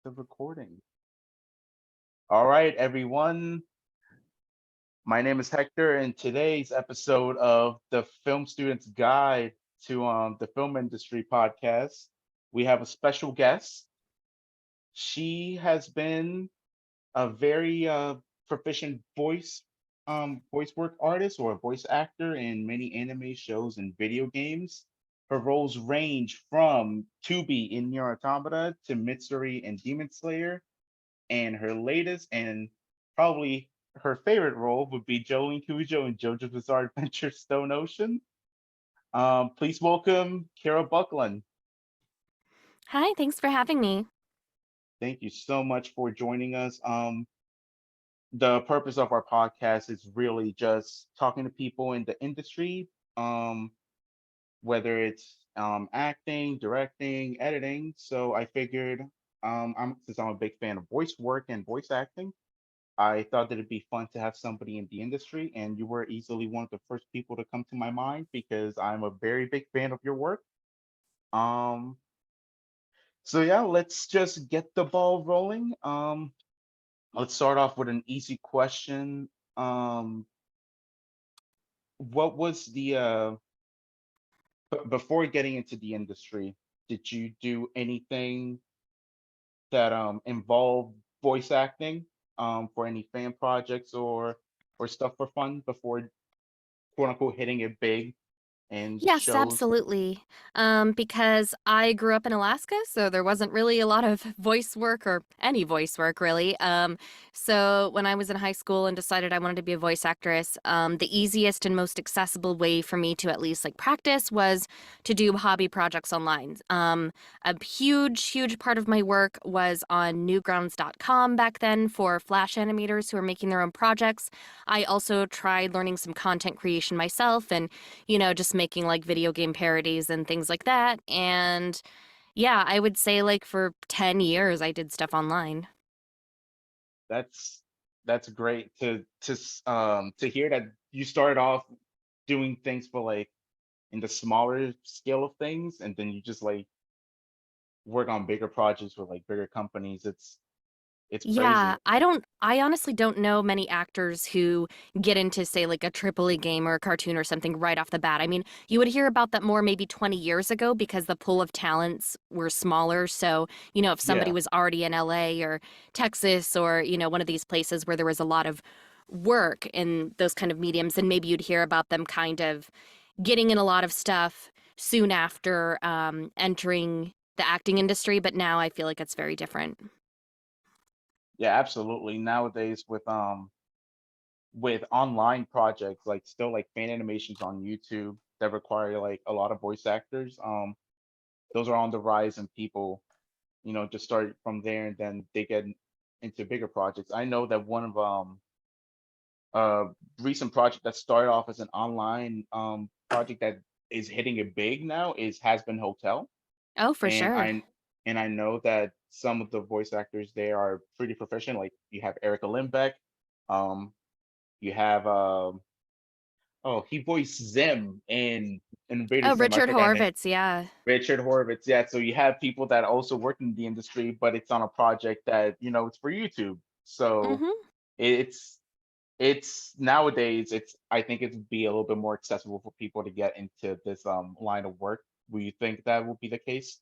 The recording. All right, everyone. My name is Hector, and today's episode of the Film Student's Guide to the Film Industry podcast, we have a special guest. She has been a very proficient voice work artist or a voice actor in many anime shows and video games. Her roles range from Tubi in Nier Automata to Mitsuri in Demon Slayer, and her latest and probably her favorite role would be Jolene Cujo in JoJo's Bizarre Adventure Stone Ocean. Please welcome Kara Buckland. Hi, thanks for having me. Thank you so much for joining us. The purpose of our podcast is really just talking to people in the industry, um, whether it's acting, directing, editing. So I figured, since I'm a big fan of voice work and voice acting, I thought that it'd be fun to have somebody in the industry, and you were easily one of the first people to come to my mind because I'm a very big fan of your work. Um, so yeah, let's just get the ball rolling. Let's start off with an easy question. Um, what was before getting into the industry, did you do anything that involved voice acting for any fan projects or stuff for fun before quote unquote hitting it big and Yes, shows. absolutely. Because I grew up in Alaska, so there wasn't really a lot of voice work or any voice work really. So when I was in high school and decided I wanted to be a voice actress, the easiest and most accessible way for me to at least like practice was to do hobby projects online. A huge part of my work was on newgrounds.com back then for Flash animators who are making their own projects. I also tried learning some content creation myself and just making like video game parodies and things like that. And yeah, I would say like for 10 years I did stuff online. That's that's great to hear that you started off doing things for like in the smaller scale of things, and then you just like work on bigger projects with like bigger companies. It's Yeah, crazy. I honestly don't know many actors who get into, say, like a AAA game or a cartoon or something right off the bat. I mean, you would hear about that more maybe 20 years ago because the pool of talents were smaller. So, if somebody Yeah, was already in LA or Texas or, one of these places where there was a lot of work in those kind of mediums, then maybe you'd hear about them kind of getting in a lot of stuff soon after entering the acting industry. But now I feel like it's very different. yeah, absolutely. Nowadays with online projects like still like fan animations on YouTube that require like a lot of voice actors, those are on the rise and people just start from there and then they get into bigger projects. I know that one of uh recent project that started off as an online project that is hitting it big now is Has Been Hotel, Oh, for and sure. I know that some of the voice actors there are pretty proficient. Like you have Erica Lindbeck, um, you have oh, he voiced Zim in Invader Oh, Zim. I Richard forgot his Horvitz, yeah. Richard Horvitz. Yeah, so you have people that also work in the industry, but it's on a project that it's for YouTube. So Mhm. it's it's nowadays it's I think it'd be a little bit more accessible for people to get into this line of work. Will you think that will be the case?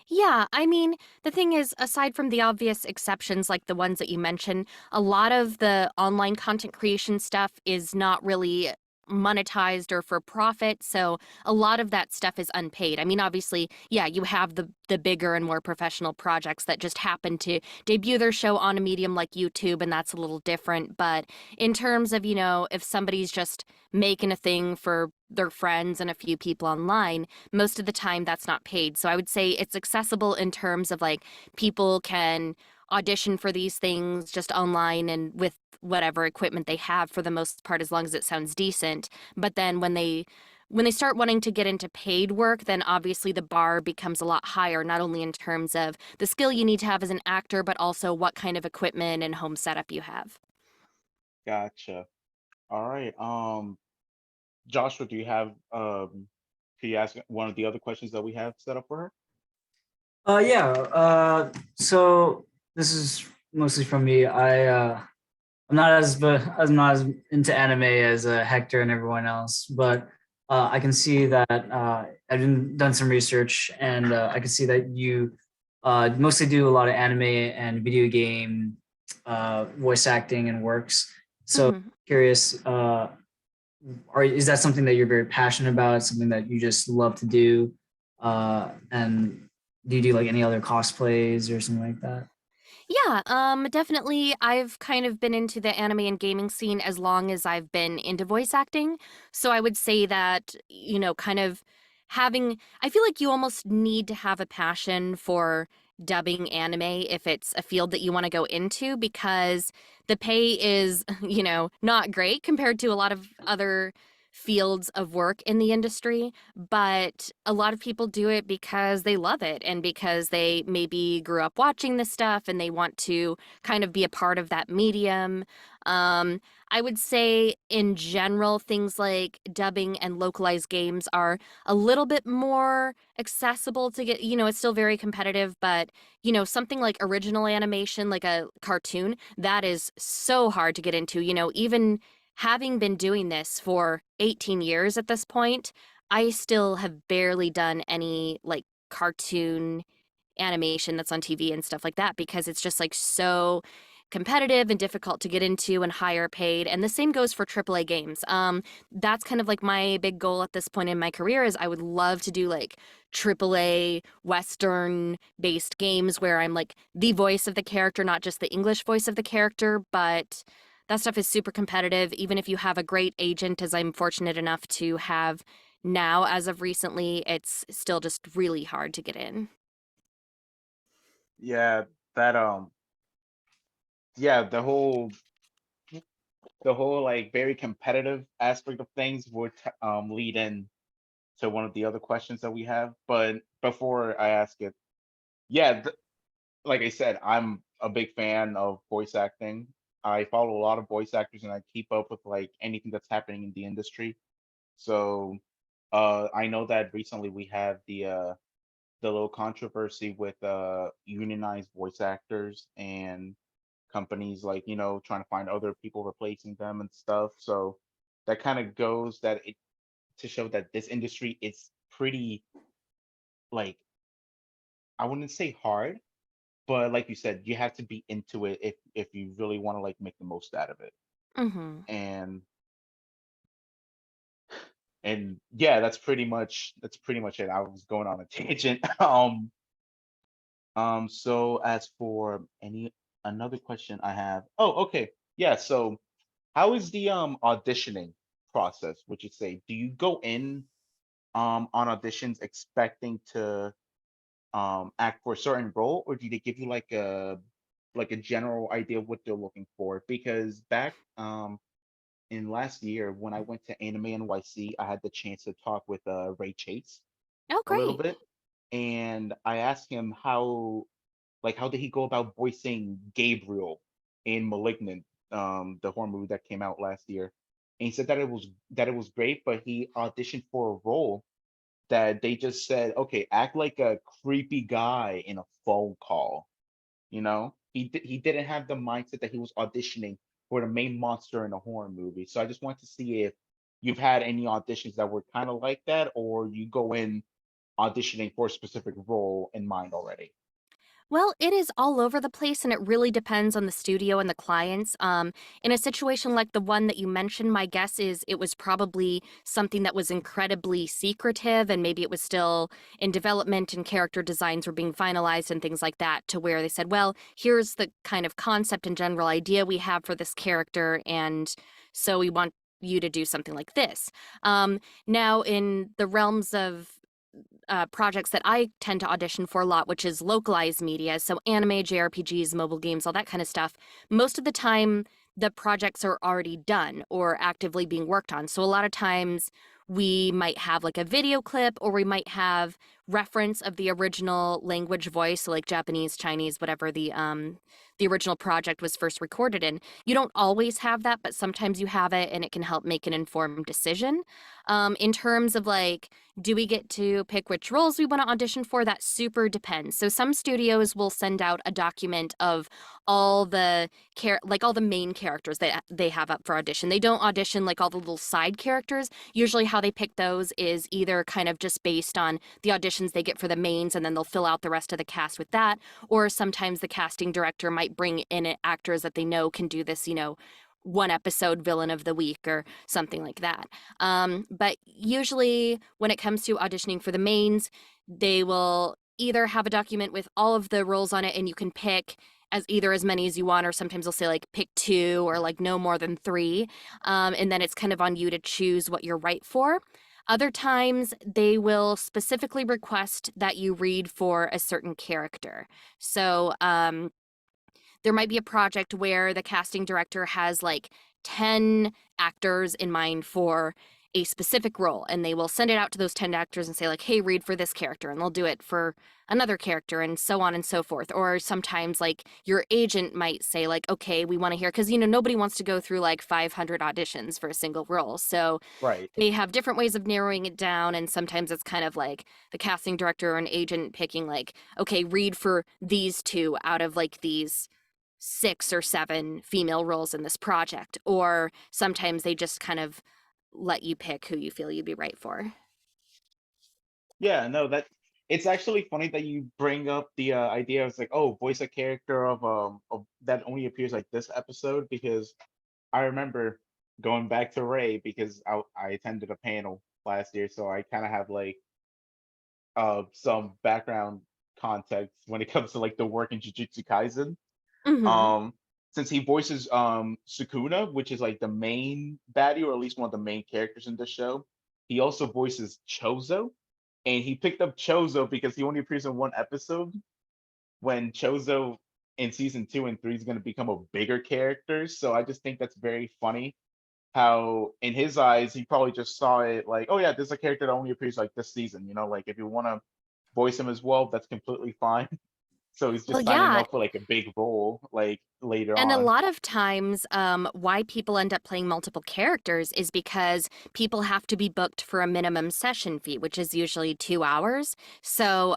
Yeah, I mean, the thing is, aside from the obvious exceptions like the ones that you mentioned, a lot of the online content creation stuff is not really monetized or for profit, so a lot of that stuff is unpaid. I mean, obviously, yeah, you have the bigger and more professional projects that just happen to debut their show on a medium like YouTube, and that's a little different, but in terms of, if somebody's just making a thing for their friends and a few people online, most of the time that's not paid. So I would say it's accessible in terms of like people can audition for these things just online and with whatever equipment they have for the most part as long as it sounds decent. But then when they start wanting to get into paid work, then obviously the bar becomes a lot higher, not only in terms of the skill you need to have as an actor, but also what kind of equipment and home setup you have. Gotcha. All right. Joshua, do you have can you ask one of the other questions that we have set up for her? Yeah. So this is mostly from me. I'm not as into anime as Hector and everyone else, but I can see that done some research, and I can see that you mostly do a lot of anime and video game voice acting and works. So Mhm. curious, is that something that you're very passionate about? Something that you just love to do? And do you do like any other cosplays or something like that? Yeah, definitely. I've kind of been into the anime and gaming scene as long as I've been into voice acting. So I would say that, kind of I feel like you almost need to have a passion for dubbing anime if it's a field that you want to go into because the pay is, not great compared to a lot of other fields of work in the industry, but a lot of people do it because they love it and because they maybe grew up watching this stuff and they want to kind of be a part of that medium. Um, I would say, in general, things like dubbing and localized games are a little bit more accessible to get. It's still very competitive, but, something like original animation, like a cartoon, that is so hard to get into. Even having been doing this for 18 years at this point, I still have barely done any like cartoon animation that's on TV and stuff like that because it's just like so competitive and difficult to get into and higher paid. And the same goes for AAA games. That's kind of like my big goal at this point in my career is I would love to do like AAA Western based games where I'm like the voice of the character, not just the English voice of the character, but that stuff is super competitive. Even if you have a great agent, as I'm fortunate enough to have now as of recently, it's still just really hard to get in. Yeah, that yeah, the whole like very competitive aspect of things would lead in to one of the other questions that we have. But before I ask it, yeah, like I said, I'm a big fan of voice acting. I follow a lot of voice actors and I keep up with like anything that's happening in the industry. So I know that recently we had the little controversy with unionized voice actors and companies like, trying to find other people replacing them and stuff. So that kind of goes that it to show that this industry is pretty like I wouldn't say hard, but like you said, you have to be into it if you really want to like make the most out of it. Hmm. And yeah, that's pretty much it. I was going on a tangent. So as for any another question I have. Oh, okay. Yeah, so how is the auditioning process, would you say? Do you go in on auditions expecting to act for a certain role, or do they give you like a general idea of what they're looking for? Because back in last year when I went to Anime NYC, I had the chance to talk with Ray Chase Oh, a little great. bit, and I asked him how did he go about voicing Gabriel in *Malignant*, the horror movie that came out last year. And he said that it was great, but he auditioned for a role that they just said, okay, act like a creepy guy in a phone call. He didn't have the mindset that he was auditioning for the main monster in a horror movie. So I just want to see if you've had any auditions that were kind of like that, or you go in auditioning for a specific role in mind already. Well, it is all over the place and it really depends on the studio and the clients. In a situation like the one that you mentioned, my guess is it was probably something that was incredibly secretive and maybe it was still in development and character designs were being finalized and things like that, to where they said, well, here's the kind of concept and general idea we have for this character, and so we want you to do something like this. Now, in the realms of projects that I tend to audition for a lot, which is localized media, so anime, JRPGs, mobile games, all that kind of stuff. Most of the time, the projects are already done or actively being worked on. So a lot of times we might have like a video clip or we might have reference of the original language voice, so like Japanese, Chinese, whatever the original project was first recorded in. You don't always have that, but sometimes you have it, and it can help make an informed decision. In terms of like, do we get to pick which roles we want to audition for? That super depends. So some studios will send out a document of all the all the main characters that they have up for audition. They don't audition like all the little side characters. Usually how they pick those is either kind of just based on the auditions they get for the mains, and then they'll fill out the rest of the cast with that, or sometimes the casting director might bring in actors that they know can do this, one episode villain of the week or something like that. But usually when it comes to auditioning for the mains, they will either have a document with all of the roles on it, and you can pick as many as you want, or sometimes they'll say like pick 2 or like no more than 3. And then it's kind of on you to choose what you're right for. Other times they will specifically request that you read for a certain character. So there might be a project where the casting director has like 10 actors in mind for a specific role, and they will send it out to those 10 actors and say like, hey, read for this character, and they'll do it for another character, and so on and so forth. Or sometimes like your agent might say like, okay, we want to hear, because nobody wants to go through like 500 auditions for a single role. So Right. they have different ways of narrowing it down, and sometimes it's kind of like the casting director or an agent picking like, okay, read for these 2 out of like these 6 or 7 female roles in this project. Or sometimes they just kind of let you pick who you feel you'd be right for. Yeah, no, that it's actually funny that you bring up the idea of like, oh, voice a character of that only appears like this episode, because I remember going back to Ray because I attended a panel last year, so I kind of have like some background context when it comes to like the work in Jujutsu Kaisen. Hmm. Um, since he voices Sukuna, which is like the main baddie, or at least one of the main characters in the show, he also voices Chozo, and he picked up Chozo because he only appears in one episode. When Chozo in season 2 and 3 is going to become a bigger character, so I just think that's very funny. How in his eyes he probably just saw it like, oh yeah, this is a character that only appears like this season. Like if you want to voice him as well, that's completely fine. So he's Well, just signing yeah. up for like a big role like later And a on. lot of times, why people end up playing multiple characters is because people have to be booked for a minimum session fee, which is usually 2 hours. So,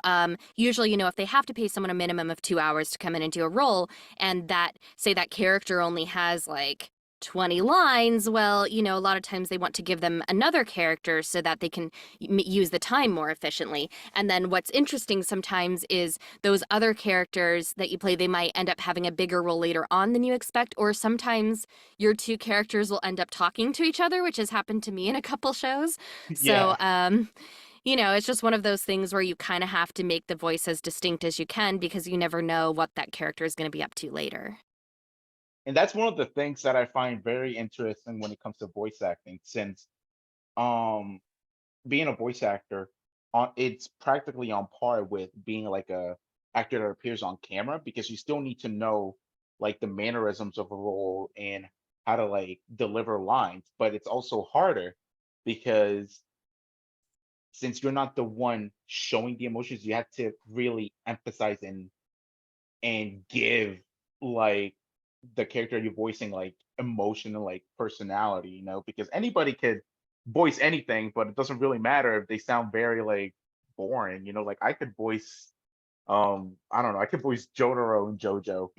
usually, if they have to pay someone a minimum of 2 hours to come in and do a role, and say that character only has like 20 lines, well, a lot of times they want to give them another character so that they can use the time more efficiently. And then what's interesting sometimes is those other characters that you play, they might end up having a bigger role later on than you expect, or sometimes your 2 characters will end up talking to each other, which has happened to me in a couple shows. So, Yeah. it's just one of those things where you kind of have to make the voice as distinct as you can, because you never know what that character is going to be up to later. And that's one of the things that I find very interesting when it comes to voice acting, since um being a voice actor, it's practically on par with being like a actor that appears on camera, because you still need to know like the mannerisms of a role and how to like deliver lines, but it's also harder because since you're not the one showing the emotions, you have to really emphasize and give like the character you're voicing like emotion and like personality, because anybody could voice anything, but it doesn't really matter if they sound very like boring. Like I could voice I don't know, I could voice Jotaro and JoJo,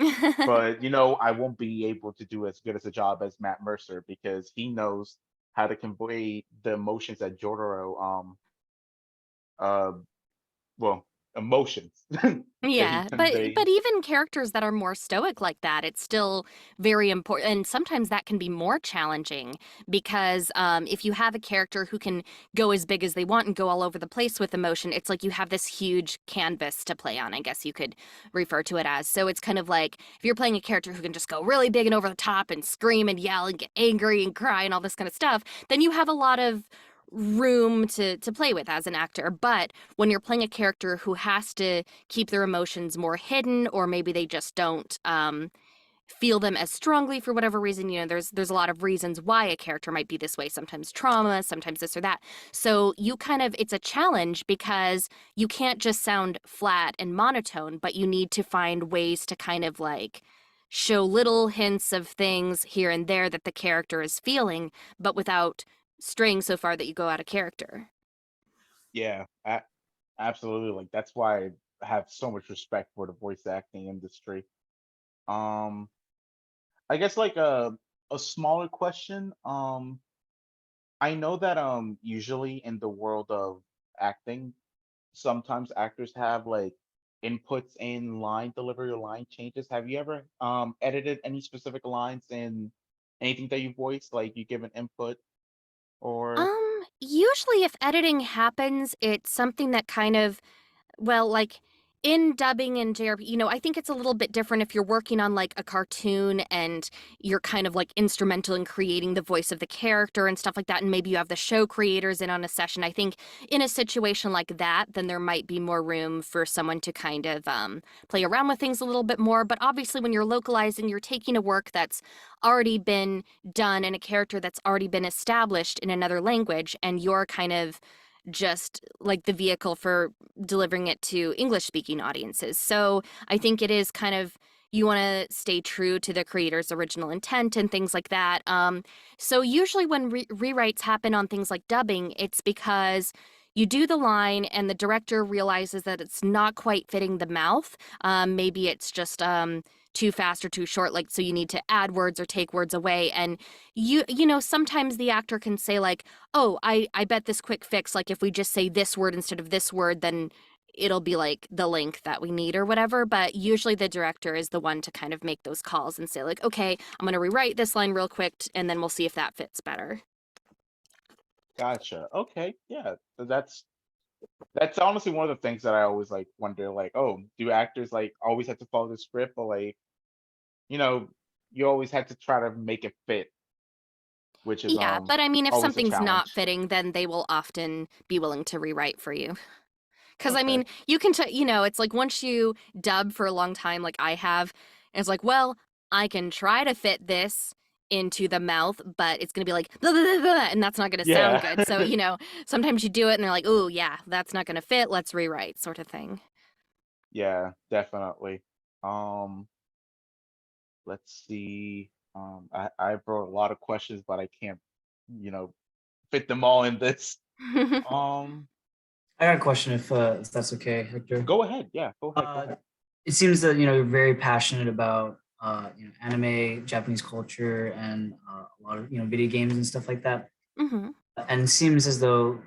but I won't be able to do as good as a job as Matt Mercer, because he knows how to convey the emotions that Jotaro uh well emotions that he Yeah, but conveys. even characters that are more stoic like that, it's still very important, and sometimes that can be more challenging because if you have a character who can go as big as they want and go all over the place with emotion, it's like you have this huge canvas to play on, I guess you could refer to it as. So it's kind of like if you're playing a character who can just go really big and over the top and scream and yell and get angry and cry and all this kind of stuff, then you have a lot of room to play with as an actor. But when you're playing a character who has to keep their emotions more hidden, or maybe they just don't feel them as strongly for whatever reason. There's a lot of reasons why a character might be this way, sometimes trauma, sometimes this or that. So you kind of, it's a challenge because you can't just sound flat and monotone, but you need to find ways to kind of like show little hints of things here and there that the character is feeling, but without straying so far that you go out of character. Yeah, absolutely. Like that's why I have so much respect for the voice acting industry. Um, I guess like a smaller question. I know that usually in the world of acting, sometimes actors have like inputs in line delivery or line changes. Have you ever edited any specific lines in anything that you voiced? Like you give an input or Usually if editing happens, it's something that kind of, well, like in dubbing and JRP, I think it's a little bit different if you're working on like a cartoon and you're kind of like instrumental in creating the voice of the character and stuff like that. And maybe you have the show creators in on a session. I think in a situation like that, then there might be more room for someone to kind of play around with things a little bit more. But obviously, when you're localizing, you're taking a work that's already been done and a character that's already been established in another language, and you're kind of just like the vehicle for delivering it to English speaking audiences. So I think it is kind of, you want to stay true to the creator's original intent and things like that. So usually when rewrites happen on things like dubbing, it's because you do the line and the director realizes that it's not quite fitting the mouth. Maybe it's just too fast or too short, like, so you need to add words or take words away. And sometimes the actor can say like, oh, I bet this quick fix, like if we just say this word instead of this word, then it'll be like the length that we need or whatever. But usually the director is the one to kind of make those calls and say like, okay, I'm going to rewrite this line real quick and then we'll see if that fits better. gotcha. Okay, yeah. So that's honestly one of the things that I always like wonder, like, oh, do actors like always have to follow the script, or like, you know, you always have to try to make it fit, which is Yeah, but I mean, if always a something's not challenge. fitting, then they will often be willing to rewrite for you. Because I Okay. mean, you can, it's like once you dub for a long time, like I have, and it's like, well, I can try to fit this into the mouth, but it's going to be like, blah, blah, blah, blah, and that's not going to sound Yeah. good. So, sometimes you do it and they're like, oh, yeah, that's not going to fit. Let's rewrite, sort of thing. Yeah, definitely. Um, let's see. I brought a lot of questions, but I can't, you know, fit them all in this. Um, I got a question if that's okay, Hector. go ahead. Yeah, go ahead. Go Uh, ahead. it seems that you're very passionate about anime, Japanese culture, and a lot of video games and stuff like that. hmm And it seems as though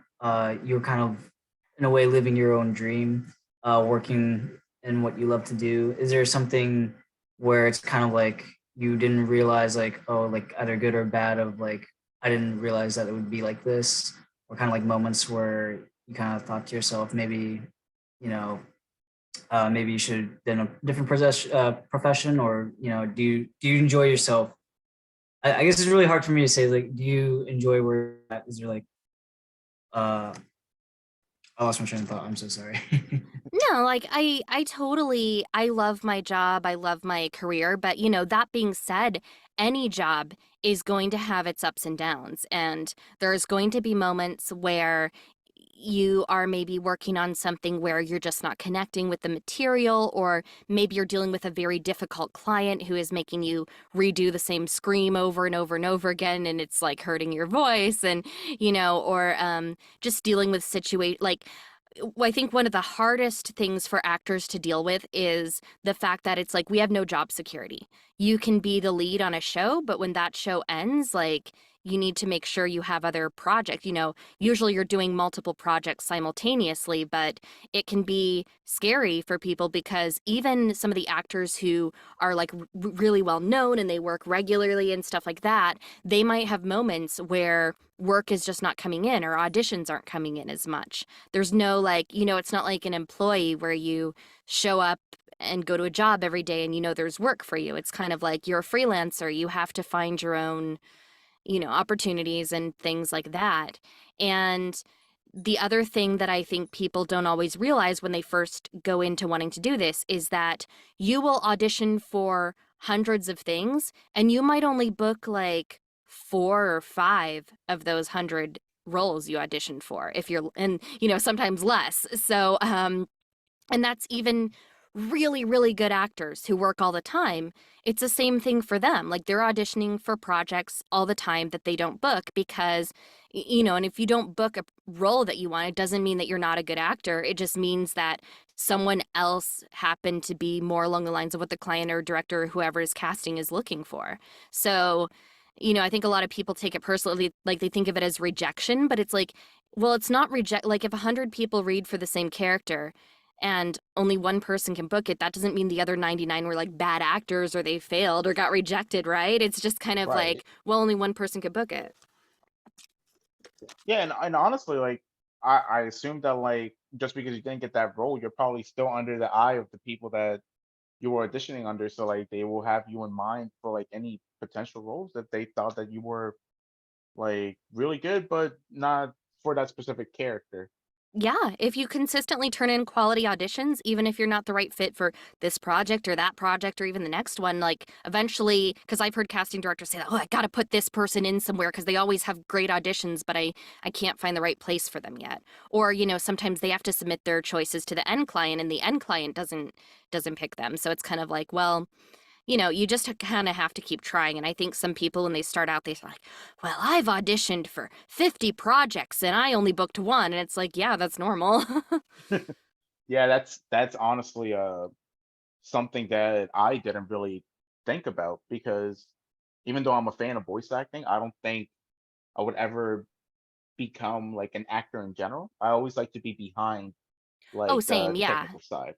you're kind of in a way living your own dream, working in what you love to do. Is there something where it's kind of like you didn't realize, like, oh, like either good or bad, of like, I didn't realize that it would be like this, or kind of like moments where you kind of thought to yourself, maybe you know maybe you should have done a different profession, or do you enjoy yourself? I guess it's really hard for me to say, like, do you enjoy where you're at? Is there like uh I lost my train of thought, I'm so sorry. No, like I totally, I love my job, I love my career, but that being said, any job is going to have its ups and downs, and there's going to be moments where you are maybe working on something where you're just not connecting with the material, or maybe you're dealing with a very difficult client who is making you redo the same scream over and over and over again, and it's like hurting your voice, and or just dealing with situation like, I think one of the hardest things for actors to deal with is the fact that it's like we have no job security. You can be the lead on a show, but when that show ends, like, you need to make sure you have other projects. Usually you're doing multiple projects simultaneously, but it can be scary for people because even some of the actors who are like really well known and they work regularly and stuff like that, they might have moments where work is just not coming in or auditions aren't coming in as much. There's no, like, it's not like an employee where you show up and go to a job every day and there's work for you. It's kind of like you're a freelancer. You have to find your own, opportunities and things like that. And the other thing that I think people don't always realize when they first go into wanting to do this is that you will audition for hundreds of things, and you might only book like 4 or 5 of those 100 roles you auditioned for, if you're, and sometimes less. So and that's even really, really good actors who work all the time. It's the same thing for them. Like they're auditioning for projects all the time that they don't book because, and if you don't book a role that you want, it doesn't mean that you're not a good actor. It just means that someone else happened to be more along the lines of what the client or director or whoever is casting is looking for. So, I think a lot of people take it personally, like they think of it as rejection, but it's like, well, it's not reject. Like if 100 people read for the same character, and only one person can book it, that doesn't mean the other 99 were like bad actors or they failed or got rejected, right? It's just kind of Right. like, well, only one person could book it. Yeah, and honestly, like I assume that like just because you didn't get that role, you're probably still under the eye of the people that you were auditioning under. So like they will have you in mind for like any potential roles that they thought that you were like really good, but not for that specific character. Yeah, if you consistently turn in quality auditions, even if you're not the right fit for this project or that project or even the next one, like eventually, because I've heard casting directors say that, oh, I got to put this person in somewhere because they always have great auditions, but I can't find the right place for them yet. Or, sometimes they have to submit their choices to the end client and the end client doesn't pick them. So it's kind of like, well, you just kind of have to keep trying. And I think some people, when they start out, they're like, well, I've auditioned for 50 projects and I only booked one. And it's like, yeah, that's normal. Yeah, that's honestly something that I didn't really think about because even though I'm a fan of voice acting, I don't think I would ever become like an actor in general. I always like to be behind Oh, like same. the Yeah. technical side.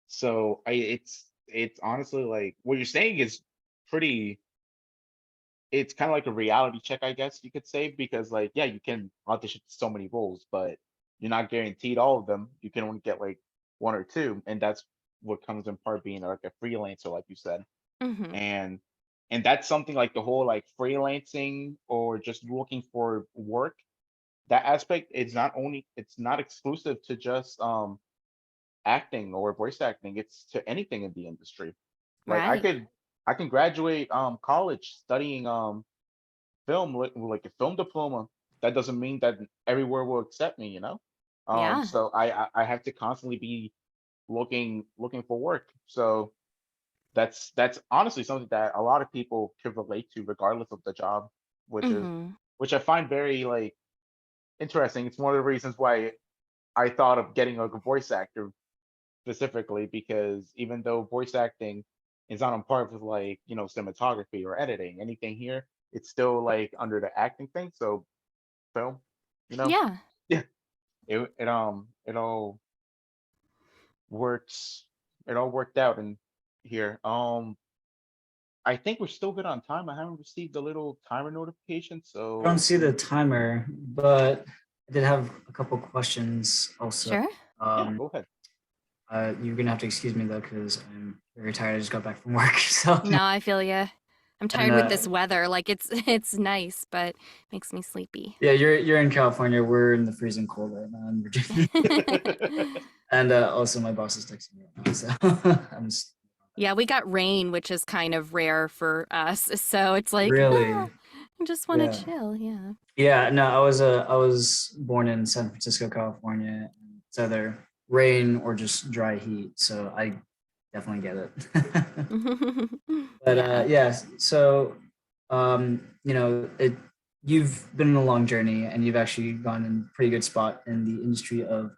So it's honestly like what you're saying is pretty. It's kind of like a reality check, I guess you could say, because like yeah, you can audition for so many roles, but you're not guaranteed all of them. You can only get like one or two, and that's what comes in part being like a freelancer, like you said. Hmm. And and that's something like the whole like freelancing or just looking for work. That aspect is not only it's not exclusive to just acting or voice acting. It's to anything in the industry. Like Right. I can graduate college studying film like a film diploma. That doesn't mean that everywhere will accept me, you know. Yeah. So I have to constantly be looking for work. So that's honestly something that a lot of people can relate to regardless of the job, which is Hmm. which I find very like interesting. It's one of the reasons why I thought of getting like a voice actor specifically because even though voice acting is not on par with like cinematography or editing anything here, it's still like under the acting thing. So film, you know, Yeah. yeah, it all works. It all worked out in here. I think we're still good on time. I haven't received the little timer notification, I don't so see the timer, but I did have a couple questions also. Sure. yeah, Um, go ahead. you're gonna have to excuse me though, because I'm very tired. I just got back from work, so No, I feel you. I'm and tired with this weather. Like it's nice, but makes me sleepy. yeah, you're in California. We're in the freezing cold right now in Virginia, and also my boss is texting me right now, so I'm just Yeah, we got rain, which is kind of rare for us. So it's like, really I just want to yeah. chill. Yeah. Yeah, no, I was born in San Francisco, California. And it's either rain or just dry heat, so I definitely get it. But Yeah. yeah, so it you've been on a long journey and you've actually gone in a pretty good spot in the industry of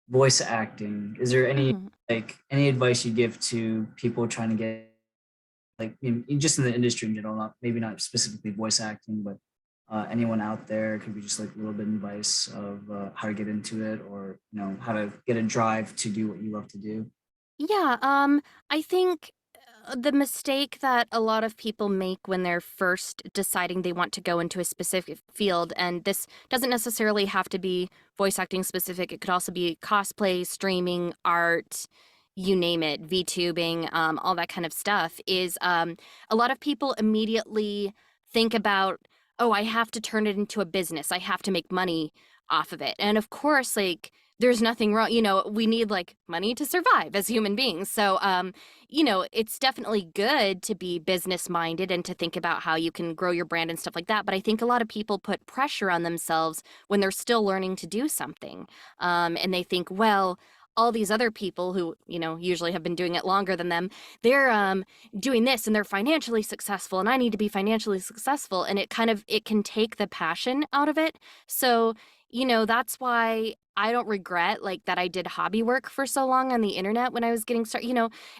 voice acting. Is there any Hmm. any advice you give to people trying to get like just in the industry in general, not maybe not specifically voice acting, but anyone out there could be just like a little bit of advice of how to get into it or how to get a drive to do what you love to do. Yeah, I think the mistake that a lot of people make when they're first deciding they want to go into a specific field, and this doesn't necessarily have to be voice acting specific, it could also be cosplay, streaming, art, you name it, VTubing, all that kind of stuff, is a lot of people immediately think about, oh, I have to turn it into a business. I have to make money off of it. And of course, like, there's nothing wrong. We need like money to survive as human beings. So, it's definitely good to be business minded and to think about how you can grow your brand and stuff like that. But I think a lot of people put pressure on themselves when they're still learning to do something. And they think, well, all these other people who, usually have been doing it longer than them, they're doing this and they're financially successful and I need to be financially successful. And it can take the passion out of it. So, that's why I don't regret like that I did hobby work for so long on the internet when I was getting started,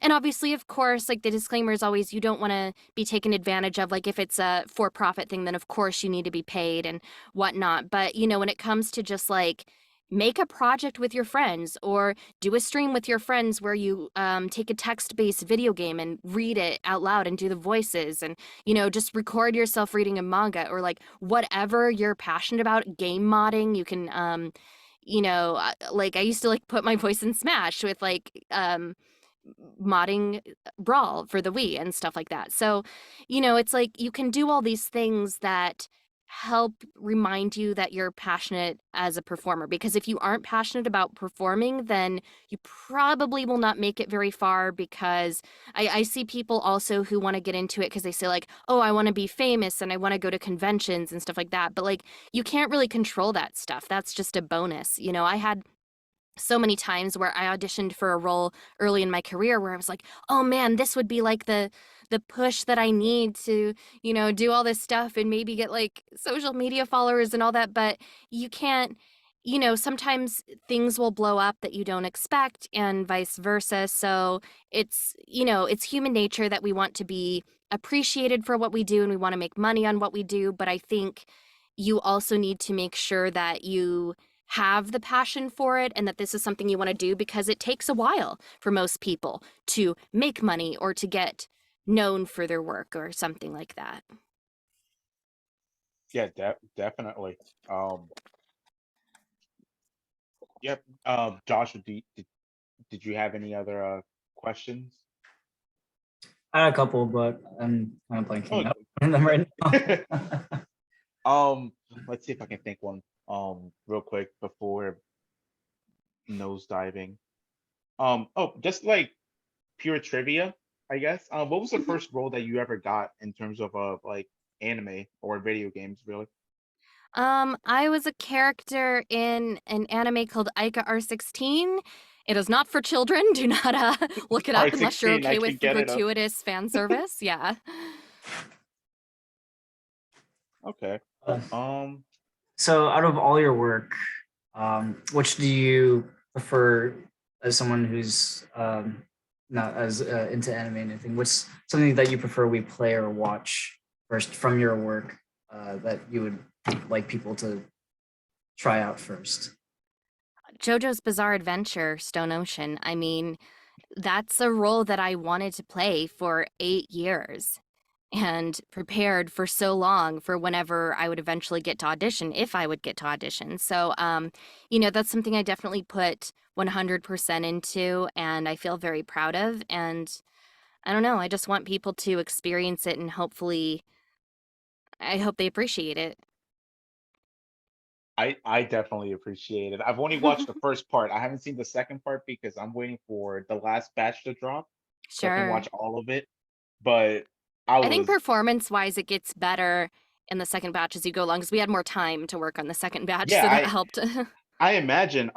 and obviously, of course, like the disclaimer is always you don't want to be taken advantage of. Like if it's a for profit thing, then of course you need to be paid and whatnot. But, when it comes to just like make a project with your friends or do a stream with your friends where you take a text-based video game and read it out loud and do the voices and just record yourself reading a manga or like whatever you're passionate about. Game modding, you can like I used to like put my voice in Smash with like modding Brawl for the Wii and stuff like that. So, it's like you can do all these things that help remind you that you're passionate as a performer. Because if you aren't passionate about performing, then you probably will not make it very far. Because I see people also who want to get into it because they say, like, oh, I want to be famous and I want to go to conventions and stuff like that. But, like, you can't really control that stuff. That's just a bonus. I had so many times where I auditioned for a role early in my career where I was like, "Oh man, this would be like the push that I need to, do all this stuff and maybe get like social media followers and all that." But you can't, sometimes things will blow up that you don't expect and vice versa. So it's human nature that we want to be appreciated for what we do and we want to make money on what we do, but I think you also need to make sure that you have the passion for it and that this is something you want to do because it takes a while for most people to make money or to get known for their work or something like that. Yeah, definitely. Yep. Joshua, did you have any other questions? I had a couple, but I'm kind of blanking Oh, out on them right now. let's see if I can think one real quick before nose diving. Oh, just like pure trivia, I guess. What was the first role that you ever got in terms of like anime or video games, really? I was a character in an anime called Aika R16. It is not for children. Do not look it up unless you're R16, I okay can with the get it up. gratuitous fan service. Yeah. Okay. Uh, Um, so, out of all your work, which do you prefer as someone who's not as into anime and anything? What's something that you prefer we play or watch first from your work that you would like people to try out first? JoJo's Bizarre Adventure, Stone Ocean. I mean, that's a role that I wanted to play for 8 years and prepared for so long for whenever I would eventually get to audition, if I would get to audition. So, that's something I definitely put 100% into and I feel very proud of. And I don't know, I just want people to experience it and hopefully, I hope they appreciate it. I definitely appreciate it. I've only watched the first part. I haven't seen the second part because I'm waiting for the last batch to drop so I can Sure. watch all of it. But I I think was, performance wise, it gets better in the second batch as you go along because we had more time to work on the second batch, yeah, so that helped. I imagine.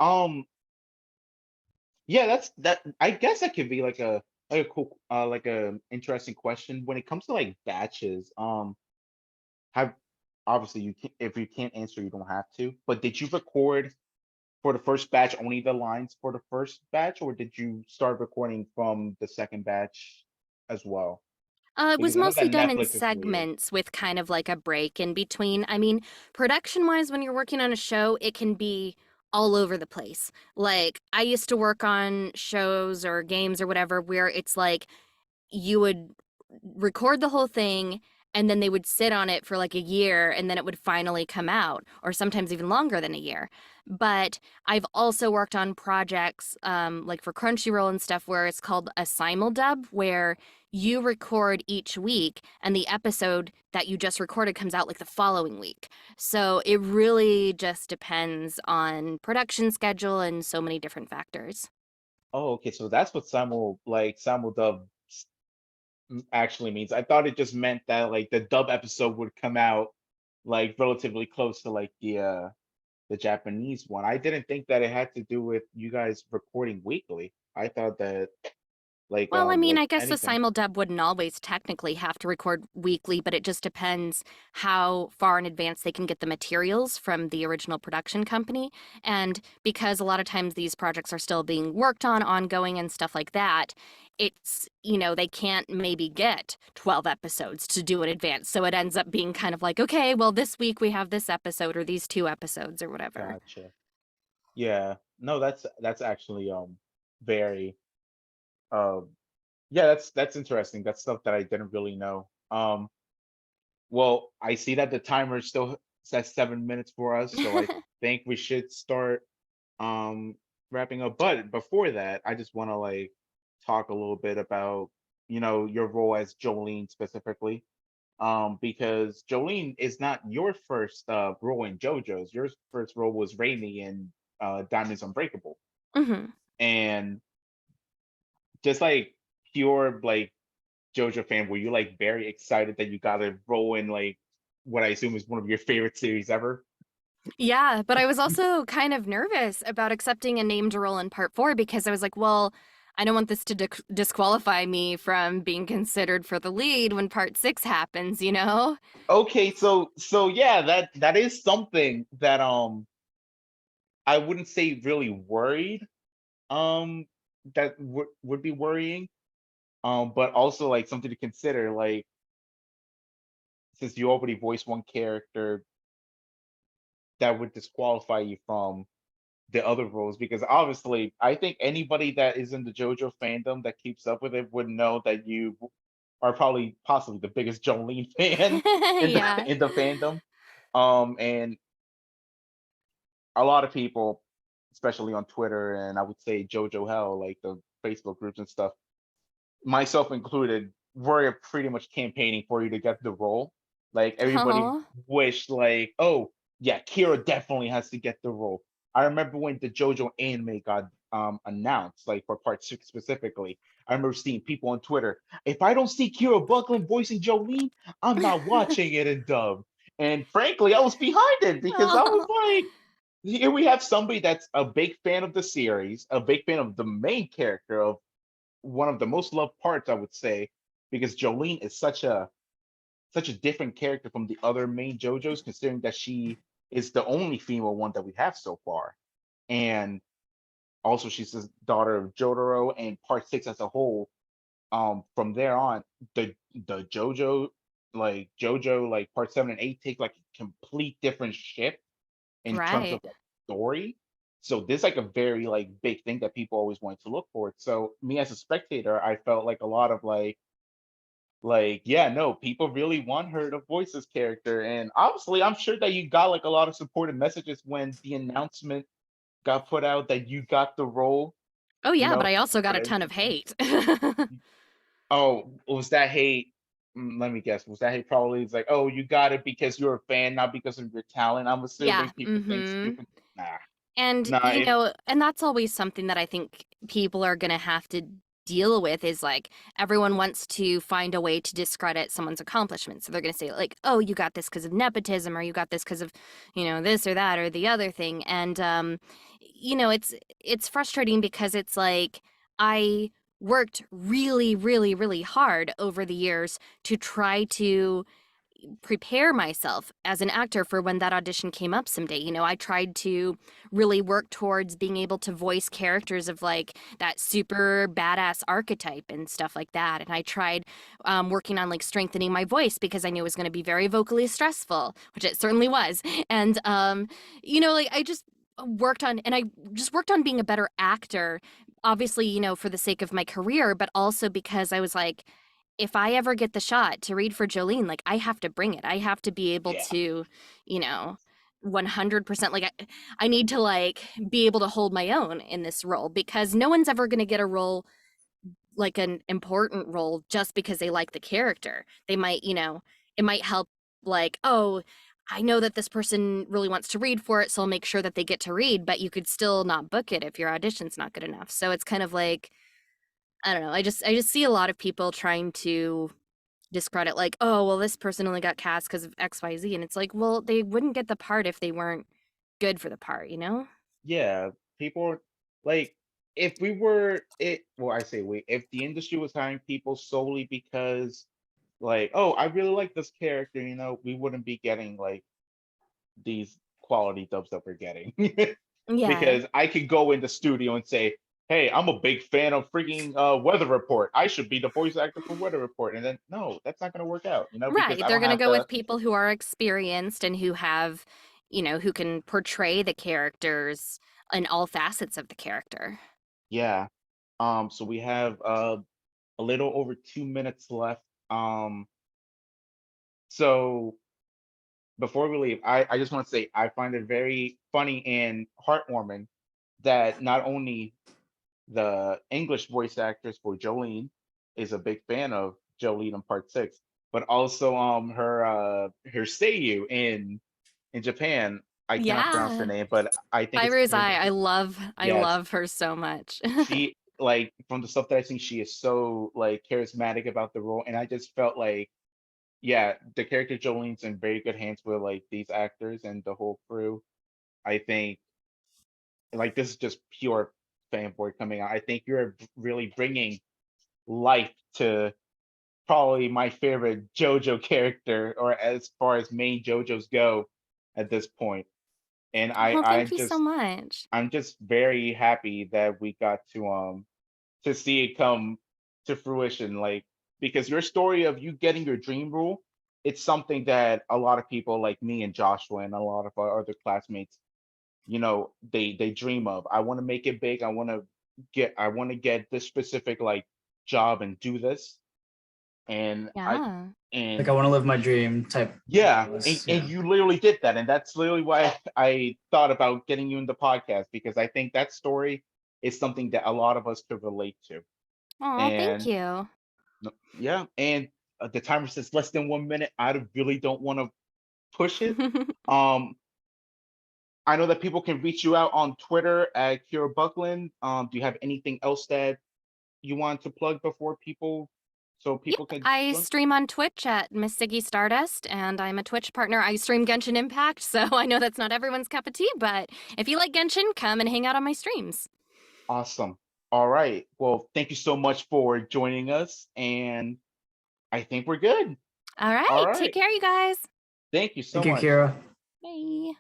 Yeah, that. I guess that could be like a cool like a interesting question when it comes to like batches. Have obviously you can if you can't answer, you don't have to. But did you record for the first batch only the lines for the first batch, or did you start recording from the second batch as well? It was Because I know mostly that done in Netflix is weird. segments with kind of like a break in between. I mean, production wise, when you're working on a show, it can be all over the place. Like, I used to work on shows or games or whatever where it's like you would record the whole thing and then they would sit on it for like a year, and then it would finally come out, or sometimes even longer than a year. But I've also worked on projects like for Crunchyroll and stuff where it's called a simuldub, where you record each week and the episode that you just recorded comes out like the following week. So it really just depends on production schedule and so many different factors. Oh, okay. So that's what simuldub actually means. I thought it just meant that like the dub episode would come out like relatively close to like the Japanese one. I didn't think that it had to do with you guys recording weekly. I thought that Well, I mean, like I guess the anything. simuldub wouldn't always technically have to record weekly, but it just depends how far in advance they can get the materials from the original production company. And because a lot of times these projects are still being worked on, ongoing, and stuff like that, it's, they can't maybe get 12 episodes to do in advance. So it ends up being kind of like, okay, well, this week we have this episode or these two episodes or whatever. Gotcha. Yeah. No, that's actually very um yeah, that's interesting. That's stuff that I didn't really know. Well, I see that the timer still says 7 minutes for us, so I think we should start um wrapping up. But before that, I just want to like talk a little bit about, your role as Jolene specifically. Because Jolene is not your first role in JoJo's. Your first role was Raimi in Diamonds Unbreakable. Hmm. And just like pure like JoJo fan, were you like very excited that you got a role in like what I assume is one of your favorite series ever? Yeah, but I was also kind of nervous about accepting a named role in part four because I was like, well, I don't want this to disqualify me from being considered for the lead when part six happens, you know? Okay, so yeah, that is something that I wouldn't say really worried. Um, that would be worrying. But also like something to consider, like since you already voiced one character, that would disqualify you from the other roles, because obviously I think anybody that is in the JoJo fandom that keeps up with it would know that you are probably possibly the biggest Jolene fan in the Yeah. in the fandom. And a lot of people, especially on Twitter and I would say JoJo Hell, like the Facebook groups and stuff, myself included, were pretty much campaigning for you to get the role. Like everybody Oh. wished, like, oh yeah, Kira definitely has to get the role. I remember when the JoJo anime got announced, like for part six specifically. I remember seeing people on Twitter, if I don't see Kira Buckland voicing Jolene, I'm not watching it in dub. And frankly, I was behind it because I was Oh. like, here we have somebody that's a big fan of the series, a big fan of the main character of one of the most loved parts, I would say, because Jolene is such a different character from the other main JoJos, considering that she is the only female one that we have so far. And also she's the daughter of Jotaro, and part six as a whole, from there on, the JoJo, like part seven and eight take like a complete different shift in terms of Right. like story. So this like a very like big thing that people always wanted to look for. So me as a spectator, I felt like a lot of like yeah, no, people really want her to voice this character. And obviously I'm sure that you got like a lot of supportive messages when the announcement got put out that you got the role, Oh, you yeah, know, but I also got a right? ton of hate. Oh, was that hate? Let me guess. Was that hate probably it's like, oh, you got it because you're a fan, not because of your talent. I'm Yeah. assuming people think Hmm. stupid. Nah, And, nah. and that's always something that I think people are going to have to deal with is like everyone wants to find a way to discredit someone's accomplishments. So they're going to say like, "Oh, you got this because of nepotism or you got this because of, this or that or the other thing." And it's frustrating because it's like I worked really really really hard over the years to try to prepare myself as an actor for when that audition came up someday. I tried to really work towards being able to voice characters of like that super badass archetype and stuff like that. And I tried working on like strengthening my voice because I knew it was going to be very vocally stressful, which it certainly was. And, like I just worked on being a better actor, obviously, for the sake of my career, but also because I was like, if I ever get the shot to read for Jolene, like I have to bring it. I have to be able Yeah. to, 100% like I need to like be able to hold my own in this role because no one's ever going to get a role like an important role just because they like the character. They might, it might help like, oh, I know that this person really wants to read for it, so I'll make sure that they get to read, but you could still not book it if your audition's not good enough. So it's kind of like I don't know. I just see a lot of people trying to discredit like, oh, well, this person only got cast because of XYZ. And it's like, well, they wouldn't get the part if they weren't good for the part, you know? Yeah, people like if we were it well, I say we if the industry was hiring people solely because like, oh, I really like this character, we wouldn't be getting like these quality dubs that we're getting. Yeah. Because I could go in the studio and say, hey, I'm a big fan of freaking Weather Report. I should be the voice actor for Weather Report. And then no, that's not gonna work out, because Right. I They're don't going to have go the with people who are experienced and who have, who can portray the characters in all facets of the character. yeah. So we have a little over 2 minutes left. So before we leave, I just want to say I find it very funny and heartwarming that not only the English voice actress for Jolene is a big fan of Jolene in Part Six, but also her Seiyu in Japan. I cannot pronounce her Yeah. name, but I think it's Iris, her I name. love I Yes, love her so much. she like from the stuff that I've seen, she is so like charismatic about the role, and I just felt like yeah, the character Jolene's in very good hands with like these actors and the whole crew. I think like this is just pure fanboy coming out. I think you're really bringing life to probably my favorite JoJo character, or as far as main JoJos go at this point. And Oh, thank you so much. I'm just very happy that we got to see it come to fruition, like because your story of you getting your dream role, it's something that a lot of people like me and Joshua and a lot of our other classmates, they dream of. I want to make it big. I want to get this specific like job and do this. And I Yeah. Like and I want to live my dream type. yeah, and Yeah. you literally did that. And that's literally why I thought about getting you in the podcast, because I think that story is something that a lot of us could relate to. Oh, thank And you. yeah, and the timer says less than 1 minute. Really don't want to push it. Um, I know that people can reach you out on Twitter at Kira Buckland. Do you have anything else that you want to plug before so Yep, people can I join? stream on Twitch at Miss Siggy Stardust, and I'm a Twitch partner. I stream Genshin Impact, so I know that's not everyone's cup of tea, but if you like Genshin, come and hang out on my streams. Awesome. All right. Well, thank you so much for joining us, and I think we're good. All All right, take right. care, you guys. Thank you so Thank you, much. Kira. Bye.